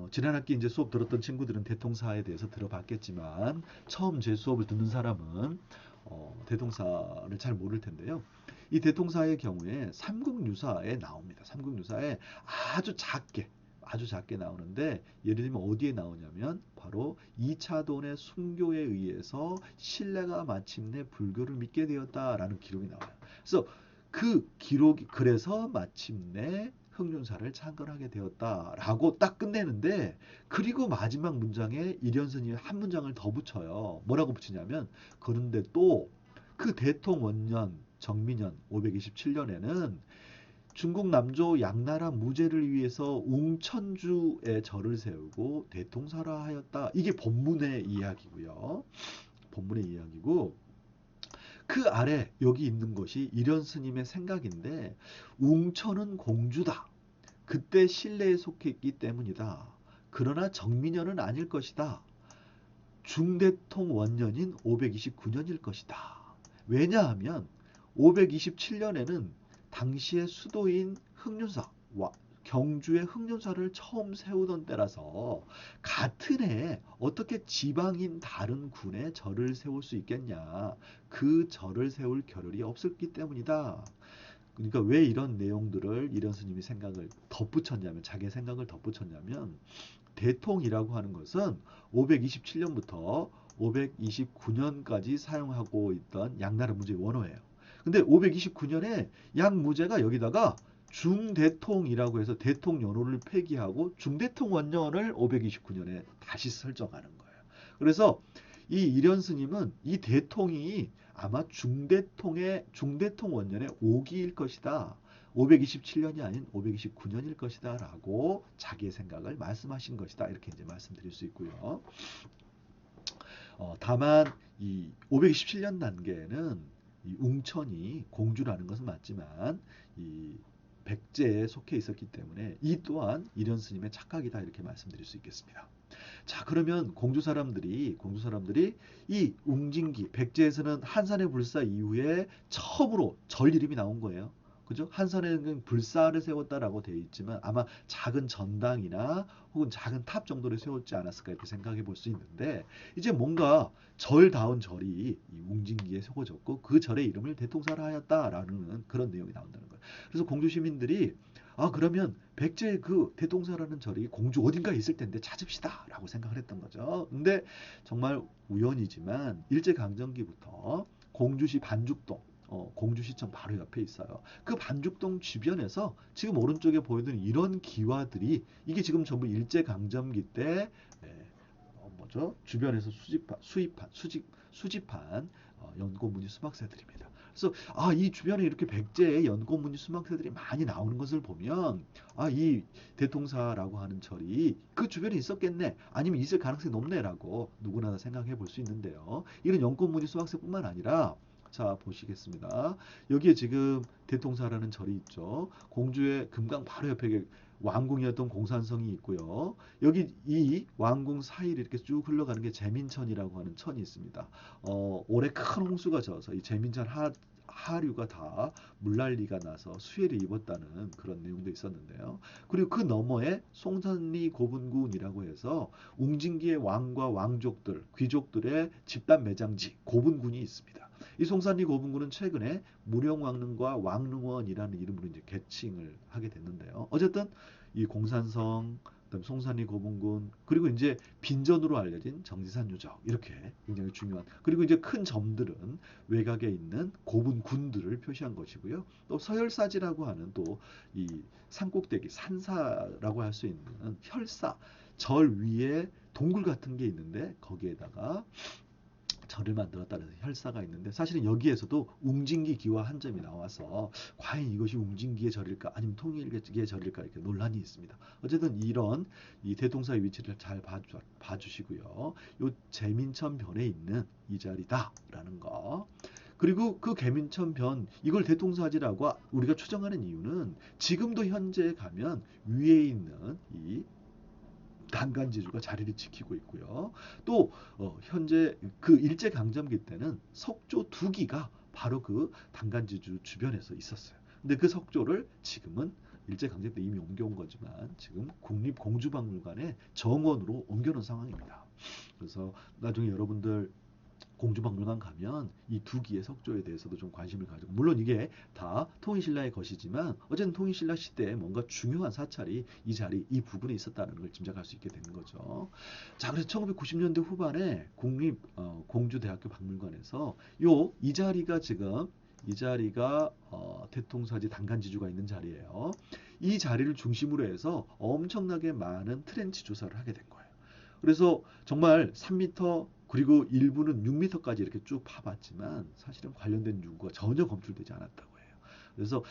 지난 학기 이제 수업 들었던 친구들은 대통사에 대해서 들어봤겠지만 처음 제 수업을 듣는 사람은 대통사를 잘 모를 텐데요. 이 대통사의 경우에 삼국유사에 나옵니다. 삼국유사에 아주 작게 나오는데 예를 들면 어디에 나오냐면 바로 2차돈의 순교에 의해서 신라가 마침내 불교를 믿게 되었다라는 기록이 나와요. 그래서 그 기록이 그래서 마침내 흥륜사를 창건하게 되었다라고 딱 끝내는데 그리고 마지막 문장에 일현스님이 한 문장을 더 붙여요. 뭐라고 붙이냐면 그런데 또 그 대통 원년 정민년 527년에는 중국 남조 양나라 무제를 위해서 웅천주에 절을 세우고 대통사라 하였다. 이게 본문의 이야기고요. 본문의 이야기고 그 아래 여기 있는 것이 일현 스님의 생각인데 웅천은 공주다. 그때 신라에 속했기 때문이다. 그러나 정민년은 아닐 것이다. 중대통 원년인 529년일 것이다. 왜냐하면 527년에는 당시의 수도인 흥륜사, 경주의 흥륜사를 처음 세우던 때라서 같은 해에 어떻게 지방인 다른 군에 절을 세울 수 있겠냐. 그 절을 세울 겨를이 없었기 때문이다. 그러니까 왜 이런 내용들을 이런 스님이 생각을 덧붙였냐면 자기의 생각을 덧붙였냐면 대통이라고 하는 것은 527년부터 529년까지 사용하고 있던 양나라 무제 원어예요. 근데 529년에 양무제가 여기다가 중대통이라고 해서 대통 연호를 폐기하고 중대통 원년을 529년에 다시 설정하는 거예요. 그래서 이 일현 스님은 이 대통이 아마 중대통 원년의 5기일 것이다. 527년이 아닌 529년일 것이다 라고 자기의 생각을 말씀하신 것이다. 이렇게 이제 말씀드릴 수 있고요. 다만 이 527년 단계에는 이 웅천이 공주라는 것은 맞지만 이 백제에 속해 있었기 때문에 이 또한 이련 스님의 착각이다 이렇게 말씀드릴 수 있겠습니다. 자, 그러면 공주 사람들이 이 웅진기 백제에서는 한산의 불사 이후에 처음으로 절 이름이 나온 거예요. 그죠? 한산에는 불사를 세웠다라고 되어 있지만 아마 작은 전당이나 혹은 작은 탑 정도를 세웠지 않았을까 이렇게 생각해 볼 수 있는데 이제 뭔가 절다운 절이 이 웅진기에 세워졌고 그 절의 이름을 대통사를 하였다라는 그런 내용이 나온다는 거예요. 그래서 공주 시민들이 그러면 백제의 그 대통사라는 절이 공주 어딘가에 있을 텐데 찾읍시다 라고 생각을 했던 거죠. 근데 정말 우연이지만 일제강점기부터 공주시 반죽동 공주시청 바로 옆에 있어요. 그 반죽동 주변에서 지금 오른쪽에 보이는 이런 기와들이 이게 지금 전부 일제강점기 때 뭐죠? 주변에서 수집한 연꽃무늬 수막새들입니다. 그래서 이 주변에 이렇게 백제의 연꽃무늬 수막새들이 많이 나오는 것을 보면 이 대통사라고 하는 절이 그 주변에 있었겠네 아니면 있을 가능성이 높네라고 누구나 다 생각해 볼 수 있는데요. 이런 연꽃무늬 수막새뿐만 아니라 자 보시겠습니다. 여기에 지금 대통사라는 절이 있죠. 공주의 금강 바로 옆에 왕궁이었던 공산성이 있고요. 여기 이 왕궁 사이를 이렇게 쭉 흘러가는 게 재민천이라고 하는 천이 있습니다. 올해 큰 홍수가 져서 이 재민천 하류가 다 물난리가 나서 수해를 입었다는 그런 내용도 있었는데요. 그리고 그 너머에 송산리 고분군이라고 해서 웅진기의 왕과 왕족들, 귀족들의 집단 매장지 고분군이 있습니다. 이 송산리 고분군은 최근에 무령왕릉과 왕릉원이라는 이름으로 이제 개칭을 하게 됐는데요. 어쨌든 이 공산성, 그다음 송산리 고분군, 그리고 이제 빈전으로 알려진 정지산 유적 이렇게 굉장히 중요한 그리고 이제 큰 점들은 외곽에 있는 고분군들을 표시한 것이고요. 또 서열사지라고 하는 또 이 산꼭대기 산사라고 할 수 있는 혈사 절 위에 동굴 같은 게 있는데 거기에다가 절을 만들었다는 혈사가 있는데 사실은 여기에서도 웅진기 기와 한 점이 나와서 과연 이것이 웅진기의 절일까 아니면 통일기의 절일까 이렇게 논란이 있습니다. 어쨌든 이런 이 대통사의 위치를 잘 봐주시고요. 요 재민천 변에 있는 이 자리다라는 거. 그리고 그 개민천 변 이걸 대통사지라고 우리가 추정하는 이유는 지금도 현재에 가면 위에 있는 이 단간지주가 자리를 지키고 있고요. 또 현재 그 일제 강점기 때는 석조 두 기가 바로 그 단간지주 주변에서 있었어요. 근데 그 석조를 지금은 일제 강점기 때 이미 옮겨온 거지만 지금 국립공주박물관의 정원으로 옮겨놓은 상황입니다. 그래서 나중에 여러분들 공주박물관 가면 이 두 기의 석조에 대해서도 좀 관심을 가지고 물론 이게 다 통일신라의 것이지만 어쨌든 통일신라 시대에 뭔가 중요한 사찰이 이 자리 이 부분에 있었다는 걸 짐작할 수 있게 되는 거죠. 자 그래서 1990년대 후반에 국립 공주대학교 박물관에서 이 자리가 지금 이 자리가 대통사지 단간지주가 있는 자리예요. 이 자리를 중심으로 해서 엄청나게 많은 트렌치 조사를 하게 된 거예요. 그래서 정말 3m 그리고 일부는 6m까지 이렇게 쭉 파봤지만 사실은 관련된 연구가 전혀 검출되지 않았다고 해요. 그래서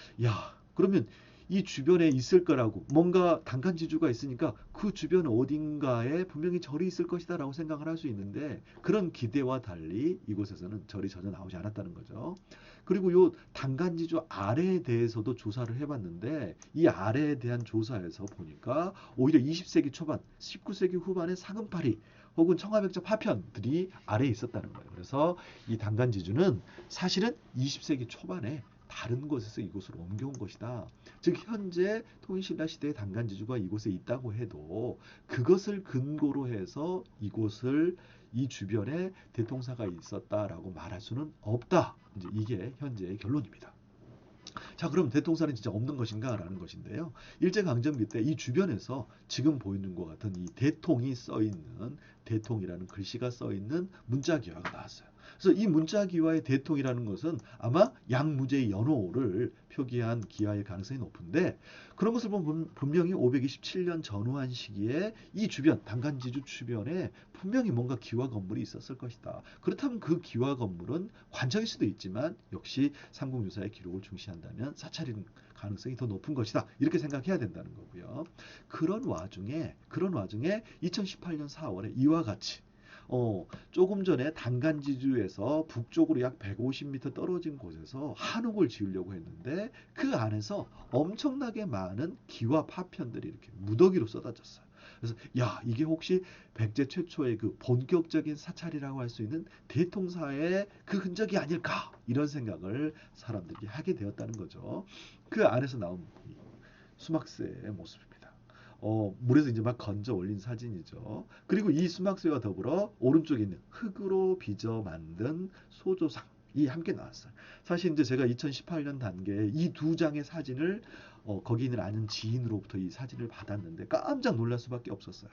그러면 이 주변에 있을 거라고 뭔가 단간지주가 있으니까 그 주변 어딘가에 분명히 절이 있을 것이다라고 생각을 할 수 있는데 그런 기대와 달리 이곳에서는 절이 전혀 나오지 않았다는 거죠. 그리고 요 단간지주 아래에 대해서도 조사를 해봤는데 이 아래에 대한 조사에서 보니까 오히려 20세기 초반, 19세기 후반의 상은파리 혹은 청아백자 파편들이 아래에 있었다는 거예요. 그래서 이 단간지주는 사실은 20세기 초반에 다른 곳에서 이곳으로 옮겨온 것이다. 즉 현재 통일신라 시대의 단간지주가 이곳에 있다고 해도 그것을 근거로 해서 이곳을 이 주변에 대통사가 있었다라고 말할 수는 없다. 이제 이게 현재의 결론입니다. 자, 그럼 대통사는 진짜 없는 것인가? 라는 것인데요. 일제강점기 때 이 주변에서 지금 보이는 것 같은 이 대통이 써 있는 대통이라는 글씨가 써 있는 문자 기화가 나왔어요. 그래서 이 문자 기화의 대통이라는 것은 아마 양무제의 연호를 표기한 기화일 가능성이 높은데 그런 것을 보면 분명히 527년 전후한 시기에 이 주변 단간지주 주변에 분명히 뭔가 기와 건물이 있었을 것이다. 그렇다면 그 기와 건물은 관청일 수도 있지만 역시 삼국유사의 기록을 중시한다면 사찰인 가능성이 더 높은 것이다. 이렇게 생각해야 된다는 거고요. 그런 와중에 2018년 4월에 이와 같이 조금 전에 단간지주에서 북쪽으로 약 150m 떨어진 곳에서 한옥을 지으려고 했는데 그 안에서 엄청나게 많은 기와 파편들이 이렇게 무더기로 쏟아졌어요. 그래서 야, 이게 혹시 백제 최초의 그 본격적인 사찰이라고 할 수 있는 대통사의 그 흔적이 아닐까? 이런 생각을 사람들이 하게 되었다는 거죠. 그 안에서 나온 이 수막새의 모습입니다. 물에서 이제 막 건져 올린 사진이죠. 그리고 이 수막새와 더불어 오른쪽에 있는 흙으로 빚어 만든 소조상이 함께 나왔어요. 사실 이제 제가 2018년 단계에 이 두 장의 사진을 거기 있는 아는 지인으로부터 이 사진을 받았는데 깜짝 놀랄 수밖에 없었어요.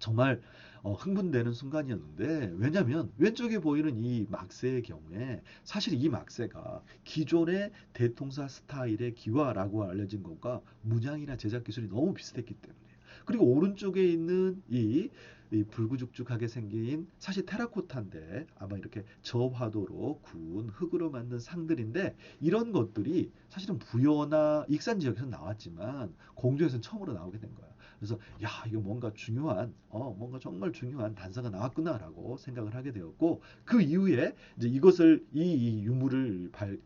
정말 흥분되는 순간이었는데 왜냐하면 왼쪽에 보이는 이 막새의 경우에 사실 이 막새가 기존의 대통사 스타일의 기와라고 알려진 것과 문양이나 제작 기술이 너무 비슷했기 때문에 그리고 오른쪽에 있는 이 불구죽죽하게 생긴 사실 테라코타인데 아마 이렇게 저화도로 구운 흙으로 만든 상들인데 이런 것들이 사실은 부여나 익산 지역에서 나왔지만 공주에서는 처음으로 나오게 된 거야. 그래서 야, 이거 뭔가 정말 중요한 단서가 나왔구나라고 생각을 하게 되었고 그 이후에 이제 이것을 이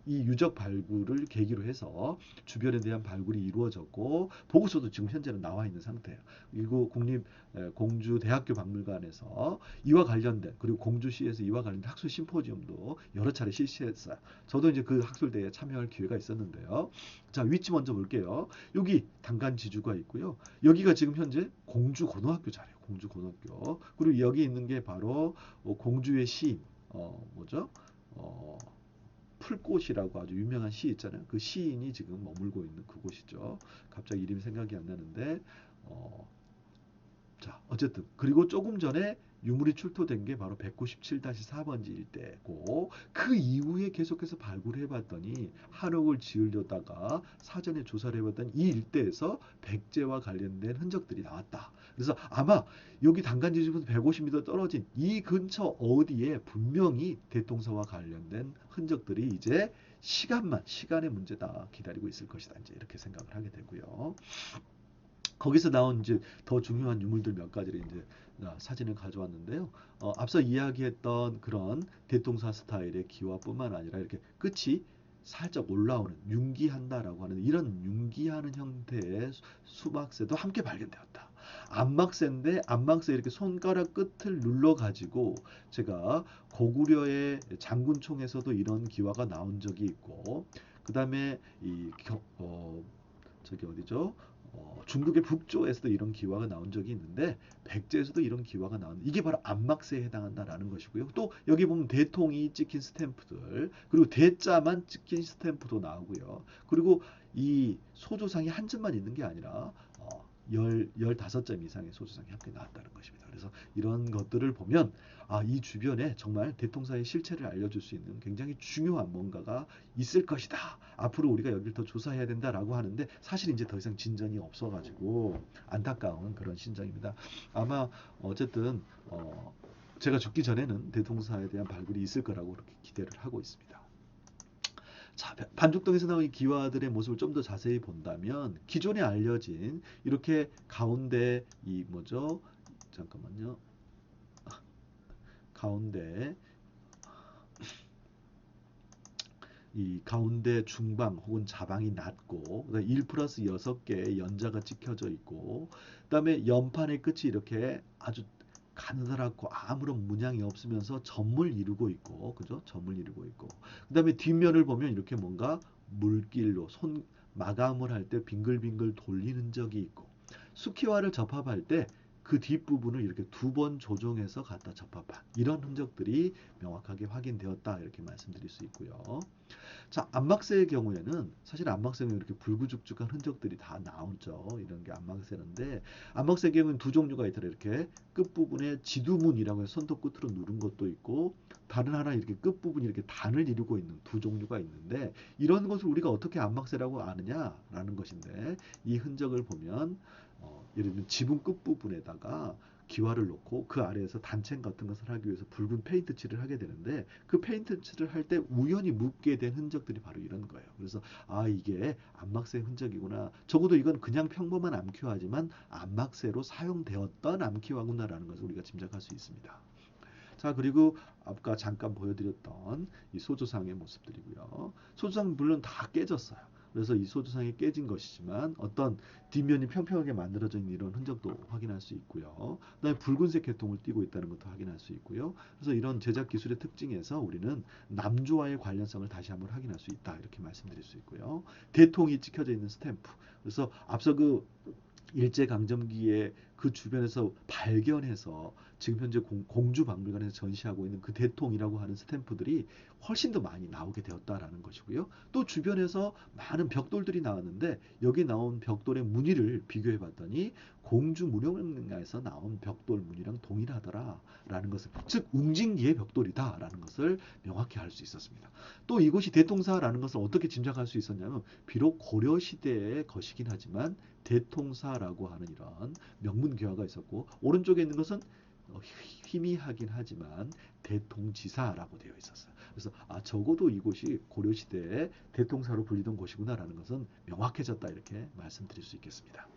유적 발굴을 계기로 해서 주변에 대한 발굴이 이루어졌고 보고서도 지금 현재는 나와 있는 상태예요. 그리고 공주대학교 박물관에서 이와 관련된 그리고 공주시에서 이와 관련된 학술 심포지엄도 여러 차례 실시했어요. 저도 이제 그 학술대회에 참여할 기회가 있었는데요. 자, 위치 먼저 볼게요. 여기 단간지주가 있고요. 여기가 지금 현재 공주고등학교 자리예요. 공주고등학교. 그리고 여기 있는 게 바로 공주의 시인, 뭐죠? 어, 풀꽃이라고 아주 유명한 시 있잖아요. 그 시인이 지금 머물고 있는 그곳이죠. 갑자기 이름이 생각이 안 나는데, 어, 자, 어쨌든 그리고 조금 전에 유물이 출토된 게 바로 197-4번지 일대고 그 이후에 계속해서 발굴해 봤더니 한옥을 지으려다가 사전에 조사를 해봤더니 이 일대에서 백제와 관련된 흔적들이 나왔다. 그래서 아마 여기 단간지구에서 150m 떨어진 이 근처 어디에 분명히 대통사와 관련된 흔적들이 이제 시간의 문제다 기다리고 있을 것이다. 이제 이렇게 생각을 하게 되고요. 거기서 나온 이제 더 중요한 유물들 몇 가지를 이제 사진을 가져왔는데요. 앞서 이야기했던 그런 대통사 스타일의 기와뿐만 아니라 이렇게 끝이 살짝 올라오는 융기한다라고 하는 이런 융기하는 형태의 수막새도 함께 발견되었다. 안막새인데 안막새 이렇게 손가락 끝을 눌러 가지고 제가 고구려의 장군총에서도 이런 기와가 나온 적이 있고 그다음에 저기 어디죠? 중국의 북조에서도 이런 기와가 나온 적이 있는데 백제에서도 이런 기와가 나온 이게 바로 안막새에 해당한다라는 것이고요. 또 여기 보면 대통이 찍힌 스탬프들 그리고 대자만 찍힌 스탬프도 나오고요. 그리고 이 소조상이 한 점만 있는 게 아니라 15점 이상의 소조상이 함께 나왔다는 것입니다. 그래서 이런 것들을 보면 이 주변에 정말 대통사의 실체를 알려줄 수 있는 굉장히 중요한 뭔가가 있을 것이다. 앞으로 우리가 여기를 더 조사해야 된다라고 하는데 사실 이제 더 이상 진전이 없어가지고 안타까운 그런 심정입니다. 아마 어쨌든 제가 죽기 전에는 대통사에 대한 발굴이 있을 거라고 그렇게 기대를 하고 있습니다. 자, 반죽동에서 나온 이 기와들의 모습을 좀 더 자세히 본다면 기존에 알려진 이렇게 가운데 이 뭐죠? 잠깐만요. 가운데 이 가운데 중방 혹은 자방이 낮고 1 플러스 6개의 연자가 찍혀져 있고 그다음에 연판의 끝이 이렇게 아주 가느다랗고 아무런 문양이 없으면서 점을 이루고 있고 그죠? 점을 이루고 있고 그다음에 뒷면을 보면 이렇게 뭔가 물길로 손 마감을 할 때 빙글빙글 돌리는 적이 있고 수키화를 접합할 때 그 뒷부분을 이렇게 2번 조정해서 갖다 접합한 이런 흔적들이 명확하게 확인되었다 이렇게 말씀드릴 수 있고요. 자, 안막새의 경우에는 사실 안막새는 이렇게 불구죽죽한 흔적들이 다 나오죠. 이런 게 안막새인데 안막새의 경우는 두 종류가 있더라. 이렇게 끝부분에 지두문이라고 해서 손톱 끝으로 누른 것도 있고 다른 하나 이렇게 끝부분이 이렇게 단을 이루고 있는 두 종류가 있는데 이런 것을 우리가 어떻게 안막새라고 아느냐라는 것인데 이 흔적을 보면 예를 들면 지붕 끝부분에다가 기와를 놓고 그 아래에서 단층 같은 것을 하기 위해서 붉은 페인트 칠을 하게 되는데 그 페인트 칠을 할 때 우연히 묻게 된 흔적들이 바로 이런 거예요. 그래서 아 이게 암막새 흔적이구나. 적어도 이건 그냥 평범한 암키와지만 암막새로 사용되었던 암키와구나라는 것을 우리가 짐작할 수 있습니다. 자, 그리고 아까 잠깐 보여드렸던 이 소조상의 모습들이고요. 소조상 물론 다 깨졌어요. 그래서 이 소조상이 깨진 것이지만 어떤 뒷면이 평평하게 만들어져 있는 이런 흔적도 확인할 수 있고요. 그다음에 붉은색 계통을 띠고 있다는 것도 확인할 수 있고요. 그래서 이런 제작 기술의 특징에서 우리는 남조와의 관련성을 다시 한번 확인할 수 있다 이렇게 말씀드릴 수 있고요. 대통이 찍혀져 있는 스탬프. 그래서 앞서 그 일제강점기에 그 주변에서 발견해서 지금 현재 공주박물관에서 전시하고 있는 그 대통이라고 하는 스탬프들이 훨씬 더 많이 나오게 되었다라는 것이고요. 또 주변에서 많은 벽돌들이 나왔는데 여기 나온 벽돌의 무늬를 비교해 봤더니 공주 무령에서 나온 벽돌 무늬랑 동일하더라라는 것을 즉 웅진기의 벽돌이다라는 것을 명확히 알 수 있었습니다. 또 이곳이 대통사라는 것을 어떻게 짐작할 수 있었냐면 비록 고려 시대의 것이긴 하지만 대통사라고 하는 이런 명문 기와가 있었고 오른쪽에 있는 것은 희미하긴 하지만 대통지사라고 되어 있었어요. 그래서 아 적어도 이곳이 고려 시대의 대통사로 불리던 곳이구나라는 것은 명확해졌다 이렇게 말씀드릴 수 있겠습니다.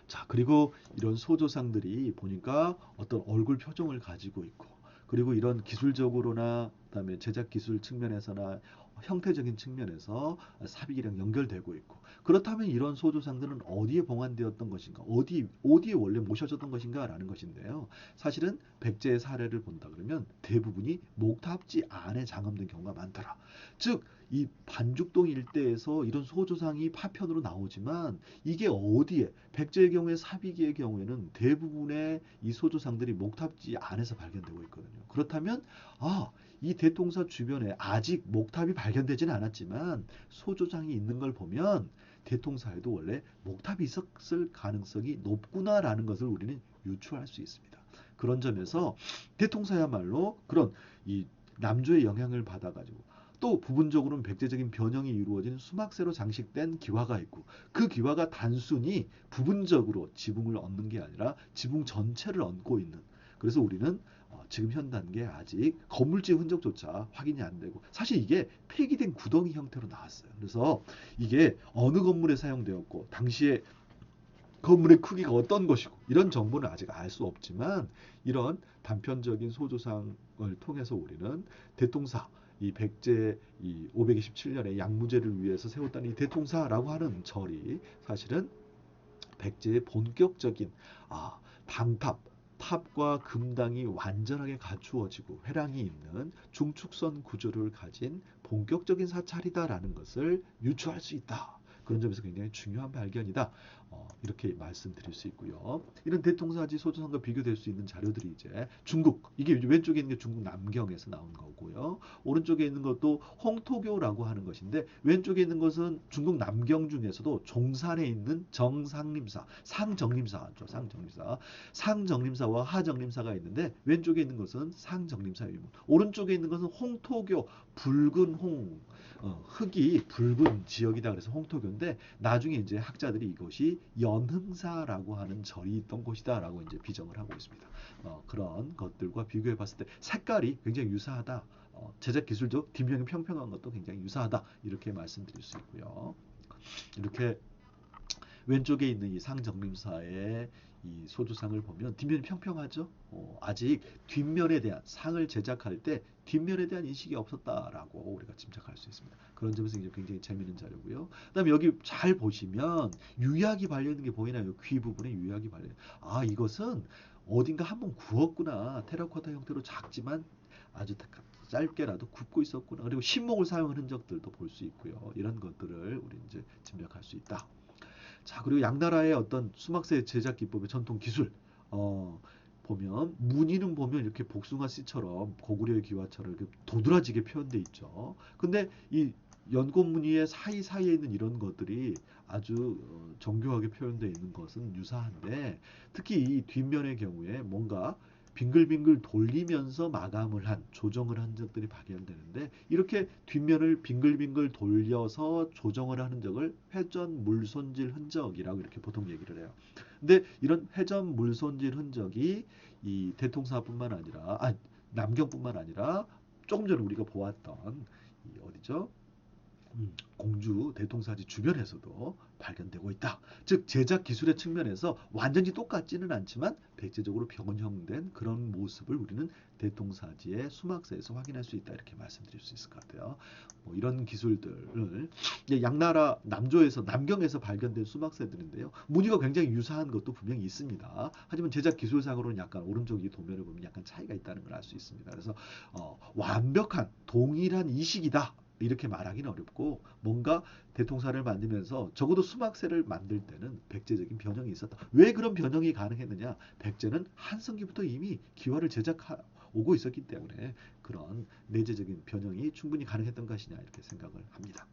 자 그리고 이런 소조상들이 보니까 어떤 얼굴 표정을 가지고 있고 그리고 이런 기술적으로나 그다음에 제작 기술 측면에서나 형태적인 측면에서 삽입이랑 연결되고 있고 그렇다면 이런 소조상들은 어디에 봉안되었던 것인가 어디에 원래 모셔졌던 것인가라는 것인데요. 사실은 백제의 사례를 본다 그러면 대부분이 목탑지 안에 장엄된 경우가 많더라. 즉 이 반죽동 일대에서 이런 소조상이 파편으로 나오지만 이게 어디에 백제의 경우에 사비기의 경우에는 대부분의 이 소조상들이 목탑지 안에서 발견되고 있거든요. 그렇다면 이 대통사 주변에 아직 목탑이 발견되지는 않았지만 소조상이 있는 걸 보면 대통사에도 원래 목탑이 있었을 가능성이 높구나라는 것을 우리는 유추할 수 있습니다. 그런 점에서 대통사야말로 그런 이 남조의 영향을 받아가지고 또 부분적으로는 백제적인 변형이 이루어진 수막새로 장식된 기와가 있고 그 기와가 단순히 부분적으로 지붕을 얹는 게 아니라 지붕 전체를 얹고 있는 그래서 우리는 지금 현 단계에 아직 건물지 흔적조차 확인이 안 되고 사실 이게 폐기된 구덩이 형태로 나왔어요. 그래서 이게 어느 건물에 사용되었고 당시에 건물의 크기가 어떤 것이고 이런 정보는 아직 알 수 없지만 이런 단편적인 소조상을 통해서 우리는 대통사 이 백제 이 527년에 양무제를 위해서 세웠다는 이 대통사라고 하는 절이 사실은 백제의 본격적인 당탑 탑과 금당이 완전하게 갖추어지고 회랑이 있는 중축선 구조를 가진 본격적인 사찰이다라는 것을 유추할 수 있다. 그런 점에서 굉장히 중요한 발견이다. 이렇게 말씀드릴 수 있고요. 이런 대통사지 소조상과 비교될 수 있는 자료들이 이제 중국 이게 왼쪽에 있는 게 중국 남경에서 나온 거고요. 오른쪽에 있는 것도 홍토교라고 하는 것인데 왼쪽에 있는 것은 중국 남경 중에서도 종산에 있는 정상림사, 상정림사죠. 상정림사와 하정림사가 있는데 왼쪽에 있는 것은 상정림사의 유물. 오른쪽에 있는 것은 홍토교 붉은 흙이 붉은 지역이다 그래서 홍토교인데 나중에 이제 학자들이 이것이 연흥사라고 하는 절이 있던 곳이다라고 이제 비정을 하고 있습니다. 그런 것들과 비교해 봤을 때 색깔이 굉장히 유사하다. 제작 기술도 뒷면이 평평한 것도 굉장히 유사하다. 이렇게 말씀드릴 수 있고요. 이렇게 왼쪽에 있는 이 상정림사의 이 소조상을 보면 뒷면이 평평하죠. 아직 뒷면에 대한 상을 제작할 때 뒷면에 대한 인식이 없었다라고 우리가 짐작할 수 있습니다. 그런 점에서 굉장히 재미있는 자료고요. 그다음에 여기 잘 보시면 유약이 발려 있는 게 보이나요? 귀 부분에 유약이 발려. 이것은 어딘가 한번 구웠구나. 테라코타 형태로 작지만 아주 짧게라도 굽고 있었구나. 그리고 신목을 사용한 흔적들도 볼 수 있고요. 이런 것들을 우리 이제 짐작할 수 있다. 자, 그리고 양 나라의 어떤 수막새 제작 기법의 전통 기술, 보면, 무늬는 보면 이렇게 복숭아 씨처럼 고구려의 기와처럼 이렇게 도드라지게 표현돼 있죠. 근데 이 연꽃 무늬의 사이사이에 있는 이런 것들이 아주 정교하게 표현되어 있는 것은 유사한데, 특히 이 뒷면의 경우에 뭔가 빙글빙글 돌리면서 마감을 한 조정을 한 흔적들이 발견되는데 이렇게 뒷면을 빙글빙글 돌려서 조정을 한 흔적을 회전 물손질 흔적이라고 이렇게 보통 얘기를 해요. 근데 이런 회전 물손질 흔적이 이 대통사뿐만 아니라 남경뿐만 아니라 조금 전에 우리가 보았던 이 어디죠? 공주 대통사지 주변에서도 발견되고 있다. 즉 제작 기술의 측면에서 완전히 똑같지는 않지만 백제적으로 변형된 그런 모습을 우리는 대통사지의 수막사에서 확인할 수 있다. 이렇게 말씀드릴 수 있을 것 같아요. 뭐 이런 기술들을 양나라 남조에서 남경에서 발견된 수막새들인데요. 무늬가 굉장히 유사한 것도 분명히 있습니다. 하지만 제작 기술상으로는 약간 오른쪽 이 도면을 보면 약간 차이가 있다는 걸 알 수 있습니다. 그래서 완벽한 동일한 이식이다. 이렇게 말하기는 어렵고 뭔가 대통사를 만들면서 적어도 수막새를 만들 때는 백제적인 변형이 있었다. 왜 그런 변형이 가능했느냐? 백제는 한성기부터 이미 기와를 제작하고 있었기 때문에 그런 내재적인 변형이 충분히 가능했던 것이냐 이렇게 생각을 합니다.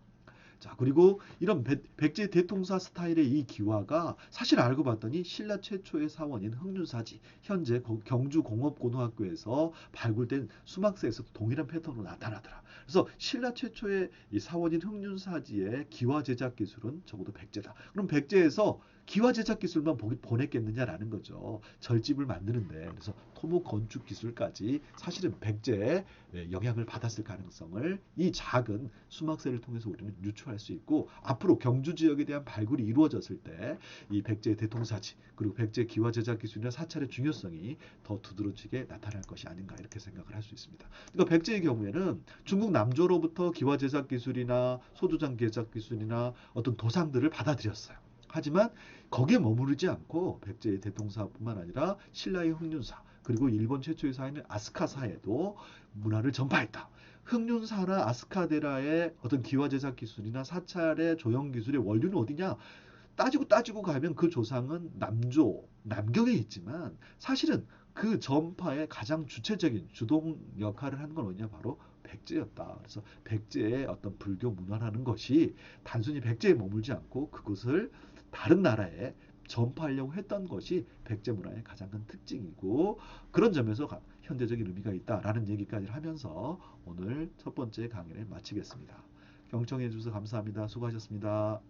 자, 그리고 이런 백제 대통사 스타일의 이 기와가 사실 알고 봤더니 신라 최초의 사원인 흥륜사지, 현재 경주공업고등학교에서 발굴된 수막새에서도 동일한 패턴으로 나타나더라. 그래서 신라 최초의 이 사원인 흥륜사지의 기와 제작 기술은 적어도 백제다. 그럼 백제에서 기와 제작 기술만 보냈겠느냐라는 거죠. 절집을 만드는데 그래서 토목 건축 기술까지 사실은 백제의 영향을 받았을 가능성을 이 작은 수막새를 통해서 우리는 유추할 수 있고 앞으로 경주 지역에 대한 발굴이 이루어졌을 때 이 백제의 대통사지 그리고 백제 기와 제작 기술이나 사찰의 중요성이 더 두드러지게 나타날 것이 아닌가 이렇게 생각을 할 수 있습니다. 그러니까 백제의 경우에는 중국 남조로부터 기와 제작 기술이나 소조장 제작 기술이나 어떤 도상들을 받아들였어요. 하지만 거기에 머무르지 않고 백제의 대통사뿐만 아니라 신라의 흥륜사 그리고 일본 최초의 사회는 아스카사에도 문화를 전파했다. 흥륜사나 아스카데라의 어떤 기와 제작 기술이나 사찰의 조형 기술의 원류는 어디냐? 따지고 가면 그 조상은 남조, 남경에 있지만 사실은 그 전파의 가장 주체적인 주동 역할을 하는 건 어디냐? 바로 백제였다. 그래서 백제의 어떤 불교 문화라는 것이 단순히 백제에 머물지 않고 그것을 다른 나라에 전파하려고 했던 것이 백제 문화의 가장 큰 특징이고 그런 점에서 현대적인 의미가 있다라는 얘기까지 하면서 오늘 첫 번째 강의를 마치겠습니다. 경청해 주셔서 감사합니다. 수고하셨습니다.